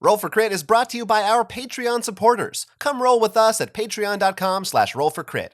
Roll for Crit is brought to you by our Patreon supporters. Come roll with us at patreon.com/rollforcrit.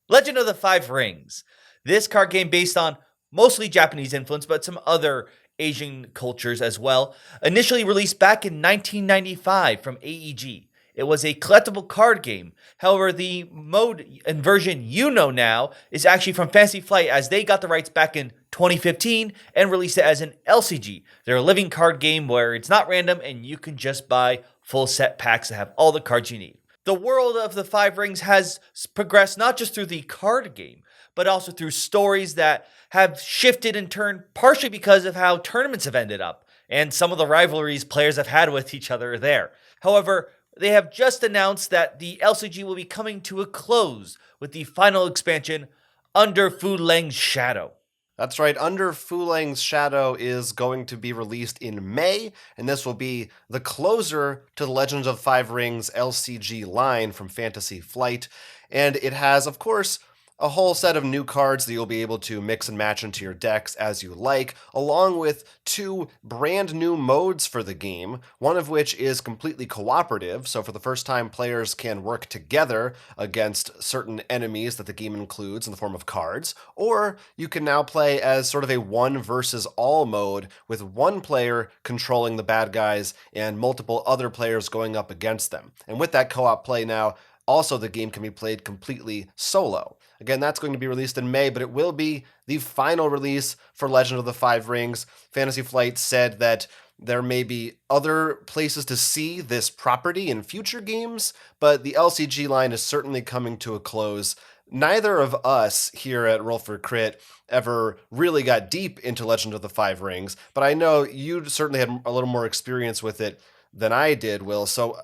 Legend of the Five Rings. This card game based on mostly Japanese influence, but some other Asian cultures as well. Initially released back in 1995 from AEG. It was a collectible card game. However, the mode and version you know now is actually from Fantasy Flight, as they got the rights back in 2015 and released it as an LCG. They're a living card game where it's not random and you can just buy full set packs that have all the cards you need. The world of the Five Rings has progressed not just through the card game, but also through stories that have shifted and turned partially because of how tournaments have ended up and some of the rivalries players have had with each other there. However, they have just announced that the LCG will be coming to a close with the final expansion, Under Fu Leng's Shadow. That's right, Under Fu Leng's Shadow is going to be released in May, and this will be the closer to the Legends of Five Rings LCG line from Fantasy Flight. And it has, of course, a whole set of new cards that you'll be able to mix and match into your decks as you like, along with two brand new modes for the game, one of which is completely cooperative, so for the first time players can work together against certain enemies that the game includes in the form of cards, or you can now play as sort of a one versus all mode with one player controlling the bad guys and multiple other players going up against them. And with that co-op play now, also the game can be played completely solo. Again, that's going to be released in May, but it will be the final release for Legend of the Five Rings. Fantasy Flight said that there may be other places to see this property in future games, but the LCG line is certainly coming to a close. Neither of us here at Roll for Crit ever really got deep into Legend of the Five Rings, but I know you certainly had a little more experience with it than I did, Will. So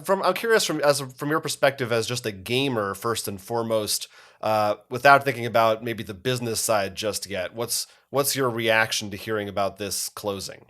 I'm curious from your perspective as just a gamer, first and foremost, without thinking about maybe the business side just yet. What's your reaction to hearing about this closing?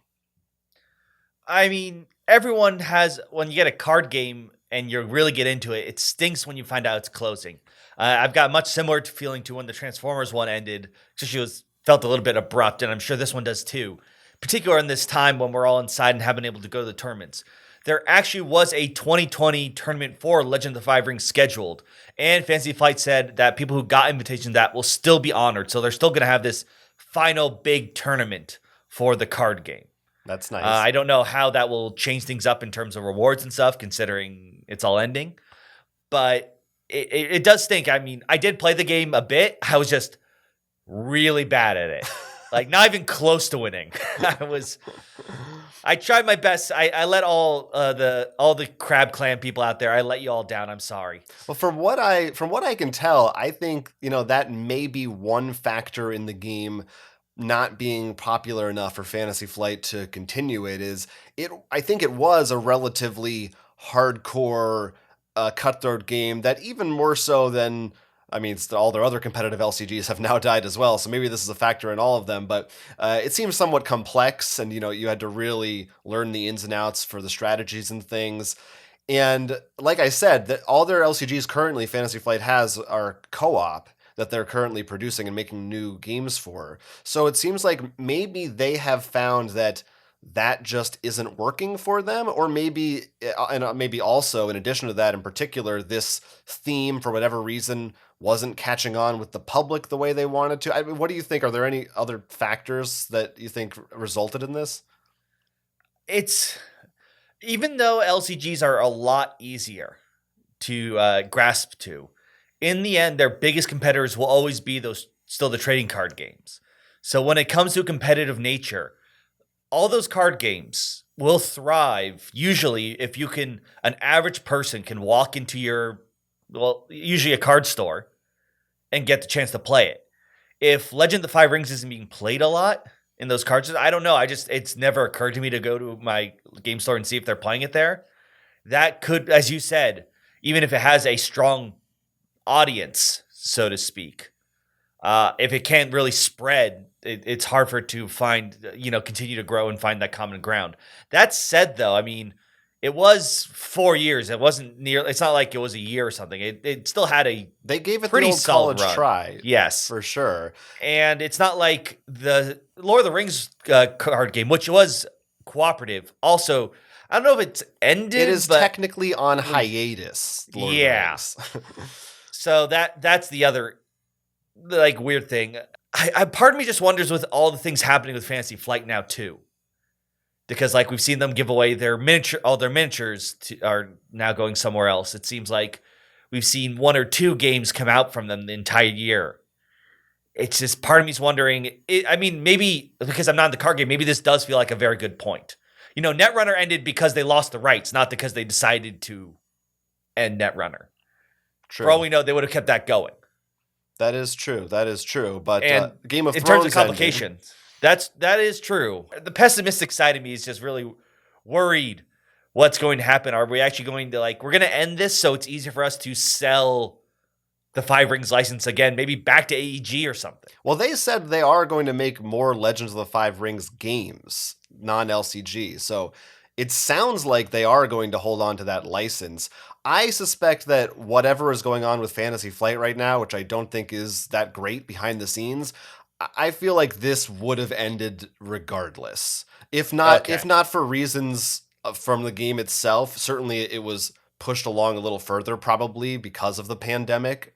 I mean, everyone has, when you get a card game and you really get into it, it stinks when you find out it's closing. I've got much similar feeling to when the Transformers one ended, because felt a little bit abrupt, and I'm sure this one does too. Particularly in this time when we're all inside and haven't been able to go to the tournaments. There actually was a 2020 tournament for Legend of the Five Rings scheduled, and Fantasy Flight said that people who got invitations to that will still be honored, so they're still going to have this final big tournament for the card game. That's nice. I don't know how that will change things up in terms of rewards and stuff, considering it's all ending, but it does stink. I mean, I did play the game a bit. I was just really bad at it. Like, not even close to winning. I tried my best. I let all the Crab Clan people out there, I let you all down. I'm sorry. Well, from what I can tell, I think, that may be one factor in the game not being popular enough for Fantasy Flight to continue I think it was a relatively hardcore cutthroat game that, even more so than, all their other competitive LCGs have now died as well, so maybe this is a factor in all of them, but it seems somewhat complex, and, you had to really learn the ins and outs for the strategies and things. And like I said, that all their LCGs currently Fantasy Flight has are co-op that they're currently producing and making new games for. So it seems like maybe they have found that just isn't working for them, or maybe also, in addition to that, in particular, this theme, for whatever reason, wasn't catching on with the public the way they wanted to. What do you think? Are there any other factors that you think resulted in this? Even though LCGs are a lot easier to grasp to, in the end, their biggest competitors will always be the trading card games. So when it comes to competitive nature, all those card games will thrive usually if an average person can walk into usually a card store and get the chance to play it. If Legend of the Five Rings isn't being played a lot in those cards, I don't know. It's never occurred to me to go to my game store and see if they're playing it there. That could, as you said, even if it has a strong audience, so to speak, if it can't really spread, it's hard for it to find, continue to grow and find that common ground. That said, though, It was 4 years. It wasn't near. It's not like it was a year or something. It still had a They gave it the pretty old solid college run. try, Yes, for sure. and it's not like the Lord of the Rings card game, which was cooperative. Also, I don't know if it's ended. It is but technically on hiatus, Lord of the Yeah. Rings. So that's the other like weird thing. I part of me just wonders with all the things happening with Fantasy Flight now too, because like we've seen them give away all their miniatures are now going somewhere else. It seems like we've seen 1 or 2 games come out from them the entire year. It's just part of me's wondering. I mean, maybe because I'm not in the card game, maybe this does feel like a very good point. Netrunner ended because they lost the rights, not because they decided to end Netrunner. True. For all we know, they would have kept that going. That is true. That is true. But And Game of in Thrones terms of complications, that is true. The pessimistic side of me is just really worried what's going to happen. Are we actually going to we're going to end this so it's easier for us to sell the Five Rings license again, maybe back to AEG or something? Well, they said they are going to make more Legends of the Five Rings games, non-LCG. So it sounds like they are going to hold on to that license. I suspect that whatever is going on with Fantasy Flight right now, which I don't think is that great behind the scenes, I feel like this would have ended regardless. If not for reasons from the game itself, certainly it was pushed along a little further, probably because of the pandemic.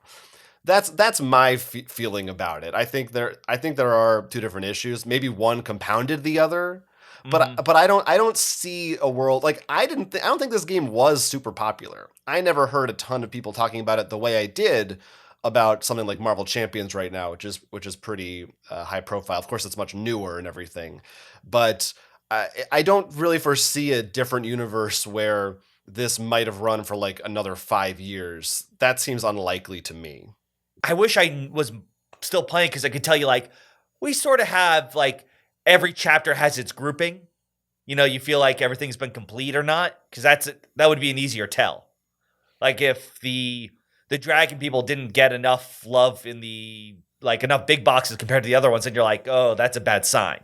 That's my feeling about it. I think there are two different issues. Maybe one compounded the other, but I don't see a world like I don't think this game was super popular. I never heard a ton of people talking about it the way I did about something like Marvel Champions right now, which is pretty high profile. Of course, it's much newer and everything, but I don't really foresee a different universe where this might have run for like another 5 years. That seems unlikely to me. I wish I was still playing because I could tell you we sort of have every chapter has its grouping. You feel like everything's been complete or not, because that would be an easier tell. Like if the dragon people didn't get enough love in the enough big boxes compared to the other ones, and you're like, oh, that's a bad sign.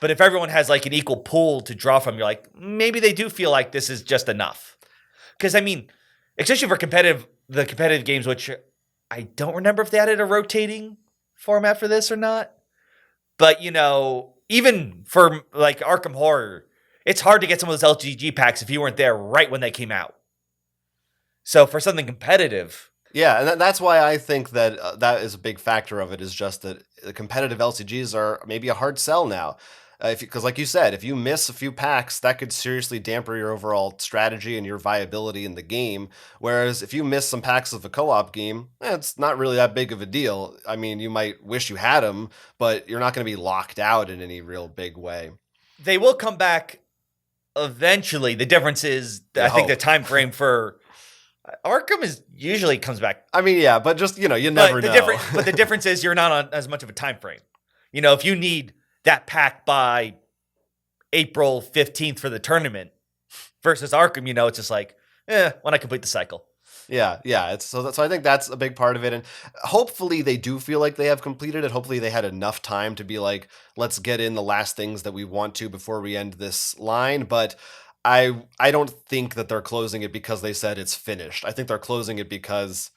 But if everyone has an equal pool to draw from, you're like, maybe they do feel like this is just enough. Because I mean, especially for the competitive games, which I don't remember if they added a rotating format for this or not. But even for Arkham Horror, it's hard to get some of those LCG packs if you weren't there right when they came out. So for something competitive. Yeah, and that's why I think that that is a big factor of it, is just that the competitive LCGs are maybe a hard sell now. Because like you said, if you miss a few packs, that could seriously damper your overall strategy and your viability in the game. Whereas if you miss some packs of a co-op game, it's not really that big of a deal. I mean, you might wish you had them, but you're not going to be locked out in any real big way. They will come back eventually. The difference is, I think the time frame for Arkham usually comes back. I mean, yeah, but just, you never know. But the difference is you're not on as much of a time frame. If you need that pack by April 15th for the tournament versus Arkham, it's just when I complete the cycle. Yeah. So I think that's a big part of it. And hopefully they do feel like they have completed it. Hopefully they had enough time to be like, let's get in the last things that we want to before we end this line. But I don't think that they're closing it because they said it's finished. I think they're closing it because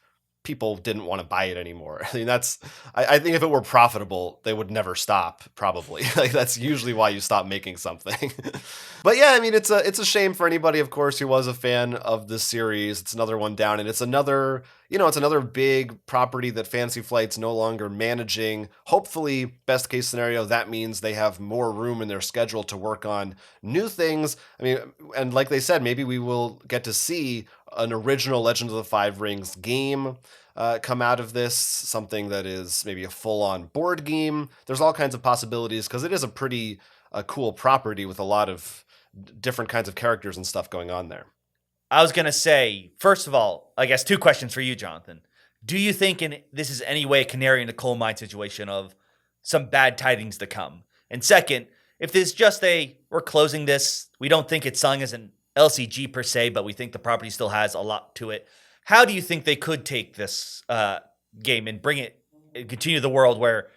people didn't want to buy it anymore. I mean, I think if it were profitable, they would never stop, probably. That's usually why you stop making something. But yeah, I mean, it's a shame for anybody, of course, who was a fan of this series. It's another one down, and it's another big property that Fantasy Flight's no longer managing. Hopefully, best case scenario, that means they have more room in their schedule to work on new things. I mean, and like they said, maybe we will get to see an original Legends of the Five Rings game come out of this, something that is maybe a full-on board game. There's all kinds of possibilities because it is a pretty cool property with a lot of different kinds of characters and stuff going on there. I was going to say, first of all, I guess 2 questions for you, Jonathan. Do you think this is any way a canary in a coal mine situation of some bad tidings to come? And second, if there's just we're closing this, we don't think it's selling as an LCG per se, but we think the property still has a lot to it. How do you think they could take this game and bring it, and continue the world where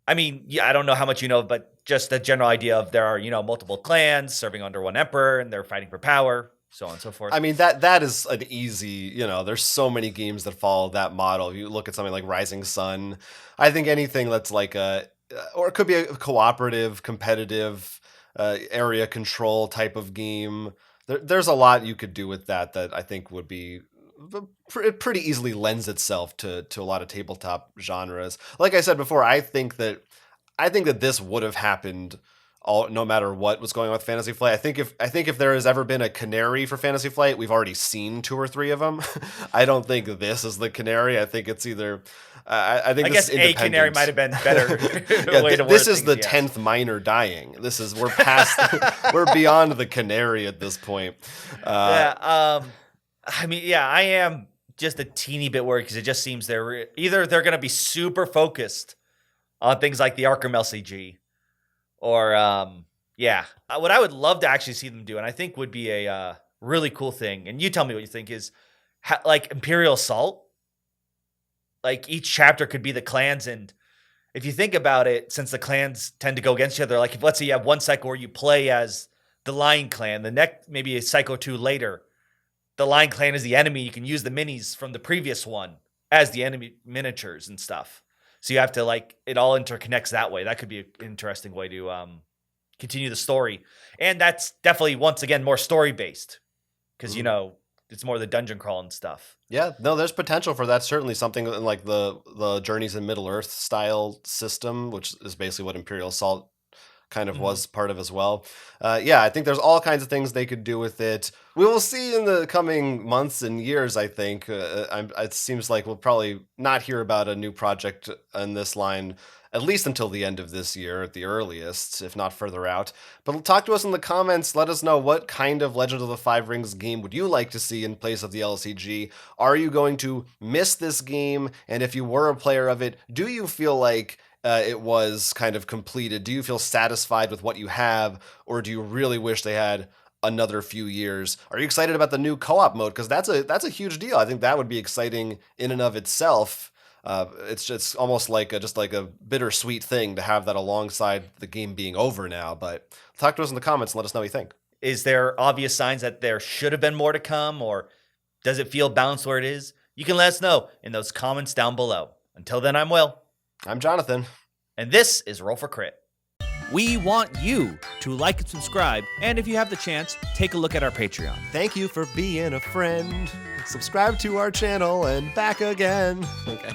I mean, yeah, I don't know how much you know, but just the general idea of there are, multiple clans serving under one emperor and they're fighting for power, so on and so forth. I mean, that is an easy, there's so many games that follow that model. You look at something like Rising Sun. I think anything that's like or it could be a cooperative, competitive, area control type of game. There's a lot you could do with that I think would be it pretty easily lends itself to a lot of tabletop genres. Like I said before, I think that this would have happened no matter what was going on with Fantasy Flight. I think if there has ever been a canary for Fantasy Flight, we've already seen 2 or 3 of them. I don't think this is the canary. I think it's either I think I this guess a canary might have been better yeah, way to word this is things, the yes. 10th miner dying. We're past we're beyond the canary at this point. Yeah. I mean, yeah, I am just a teeny bit worried because it just seems they're going to be super focused on things like the Arkham LCG, or what I would love to actually see them do, and I think would be a really cool thing. And you tell me what you think is like Imperial Assault. Like each chapter could be the clans, and if you think about it, since the clans tend to go against each other, like if let's say you have one cycle where you play as the Lion Clan, the next maybe a cycle or 2 later, the Lion Clan is the enemy. You can use the minis from the previous one as the enemy miniatures and stuff. So you have to it all interconnects that way. That could be an interesting way to continue the story. And that's definitely, once again, more story based because, it's more the dungeon crawl and stuff. Yeah, no, there's potential for that. Certainly something in like the Journeys in Middle Earth style system, which is basically what Imperial Assault kind of was part of as well. Yeah, I think there's all kinds of things they could do with it. We will see in the coming months and years, I think. It seems like we'll probably not hear about a new project in this line at least until the end of this year at the earliest, if not further out. But talk to us in the comments. Let us know what kind of Legend of the Five Rings game would you like to see in place of the LCG. Are you going to miss this game? And if you were a player of it, do you feel like it was kind of completed? Do you feel satisfied with what you have, or do you really wish they had another few years? Are you excited about the new co-op mode? Because that's a huge deal. I think that would be exciting in and of itself. It's just almost like a bittersweet thing to have that alongside the game being over now. But talk to us in the comments and let us know what you think. Is there obvious signs that there should have been more to come, or does it feel balanced where it is? You can let us know in those comments down below. Until then, I'm Will. I'm Jonathan. And this is Roll for Crit. We want you to like and subscribe, and if you have the chance, take a look at our Patreon. Thank you for being a friend. Subscribe to our channel and back again. Okay.